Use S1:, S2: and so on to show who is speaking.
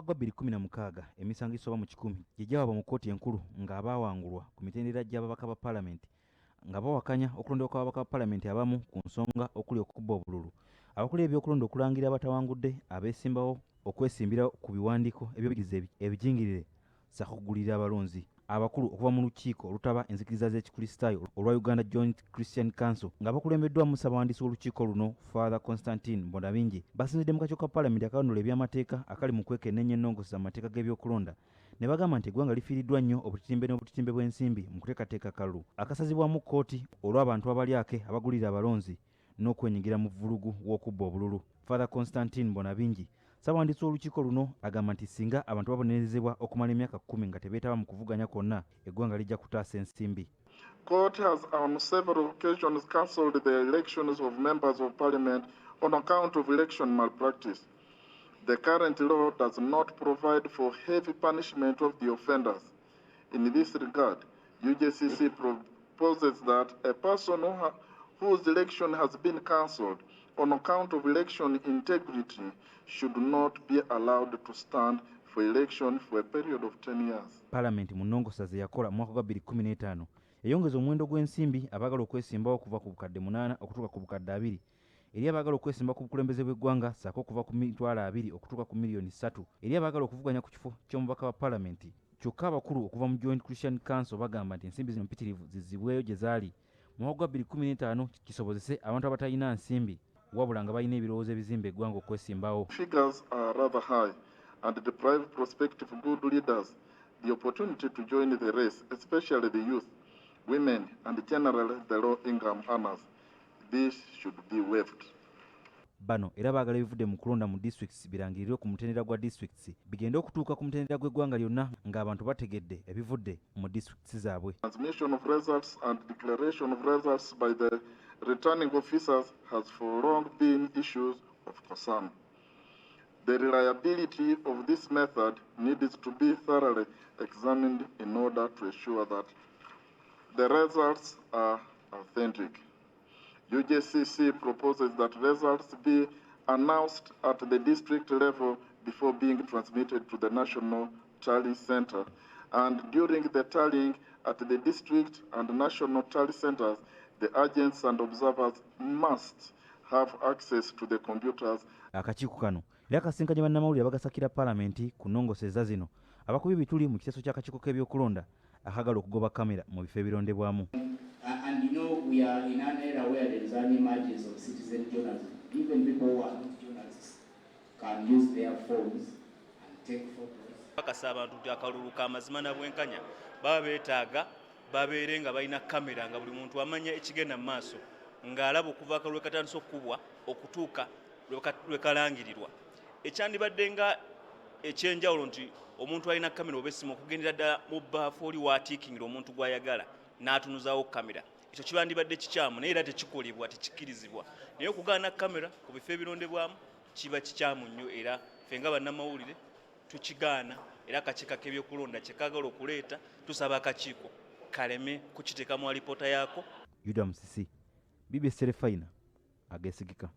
S1: gwa 2016 emisango esoba mu 100 gye gyawaba mu kkooti enkulu ng'abaawangulwa ku mitendera gy'ababaka ba paalamenti nga bawakanya okulondoka kw'ababaka ba paalamenti abamu ku nsonga okuli okukubba obululu. Abakola ebyokulonda okulangira abatawangudde abeesimbawo okwesimbira ku biwandiiko eby'obuyigiriza ebijingirire sakugulira abalonzi abakulu okuva mu lukiiko olutaba enzikiriza z'ekikristaayo olwa Uganda Joint Christian Council nga bakulembeddwamu ssaabawandiisi w'olukiiko luno Father Constantine Mbonabingi basinzidde mu kakiiko ka paalamenti akalondoola eby'amateeka akali mu kwekenneenya ennongoosa mu mateeka g'ebyokulonda ne bagamba nti eggwanga lifiiriddwa nnyo obutitimbe bw'ensimbi mu kuteekateeka akalulu akasazibwamu kkooti olw'abantu abalyake abagulira abalonzi n'okwenyigira mu vvulugu w'okubba obululu. Father Constantine Mbonabingi ssaabawandiisi w'olukiiko luno agamba nti singa abantu babonerezebwa okumala emyaka 10 nga tebeetaba mu kuvuganya kwonna eggwanga lijja kutaasa ensimbi.
S2: Court has on several occasions cancelled the elections of members of parliament on account of election malpractice. The current law does not provide for heavy punishment of the offenders. In this regard, UJCC proposes that a person whose election has been cancelled on account of election integrity should not be allowed to stand for election for a period of 10 years.
S1: Parliament mu nnongoosa ze yakola mu mwaka gwa 2015 yayongeza omuwendo gw'ensimbi abaagala okwesimbawo okuva ku bukadde 8 okutuuka ku bukadde 2 eri abaagala okwesimba ku bukulembeze bw'eggwanga ssaako okuva ku $2 okutuuka ku $3 eri abaagala okuvuganya ku kifo ky'omubaka wa paalamenti. Kyokka abakulu okuva mu Joint Christian Council bagamba nti ensimbi zino mpitirivu zizzibweyo gye zaali mu mwaka gwa 2015 kisobozese abantu abatalina nsimbi wabula nga balina ebirowoozo ebizimba eggwanga okwesimbawo.
S2: Figures are rather high and deprive prospective good leaders the opportunity to join the race, especially the youth, women and generally the low income earners. This should be waived.
S1: Bano era baagala ebivudde mu kulonda mu districts birangirirwe ku mutendera gwa districts bigenda okutuuka ku mutendera gw'eggwanga lyonna ng'abantu bategedde ebivudde mu districts zaabwe.
S2: Transmission of results and declaration of results by the returning officers has for long been issues of concern. The reliability of this method needs to be thoroughly examined in order to ensure that the results are authentic. UJCC proposes that results be announced at the district level before being transmitted to the National Tally Center, and during the tallying at the district and national tally centers, the agents and observers must have access to the computers.
S1: Akakiiko kano era kasinkanye bannamawulire abagasakira paalamenti ku nnongooseeza zino abakubye bituli mu kiteeso ky'akakiiko k'ebyokulonda akagala okugoba kamera mu bifo ebirondebwamu.
S3: And you know, we are in an era where there is an emergence of citizen journalism. Even people who are not journalists can use their phones and take photos.
S4: Bakasaba abantu nti akalulu ka mazima na bwenkanya baba beetaaga babeere nga balina kamera nga buli muntu amanya ekigenda mu maaso ng'alaba okuva akalulu katandise okukubwa okutuuka lwe kalangirirwa. Ekyandibadde nga ekyenjawulo nti omuntu alina kamera oba essimu okugendera ddala mu bbaafu oli waatiikingira omuntu gw'ayagala n'atunuzaawo kamera. Ekyo kibandibadde kikyamu naye era tekikolebwa tekikirizibwa. Naye okugaana kamera ku bifo ebirondebwamu kiba kikyamu nnyo era ffe nga bannamawulire tukigaana era akakiiko k'ebyokulonda kye kaagala okuleeta tusaba akakiiko kaleme kukiteeka mu alipoota yaako.
S1: Yuda Musisi, BBC Terefayina, ageesigika.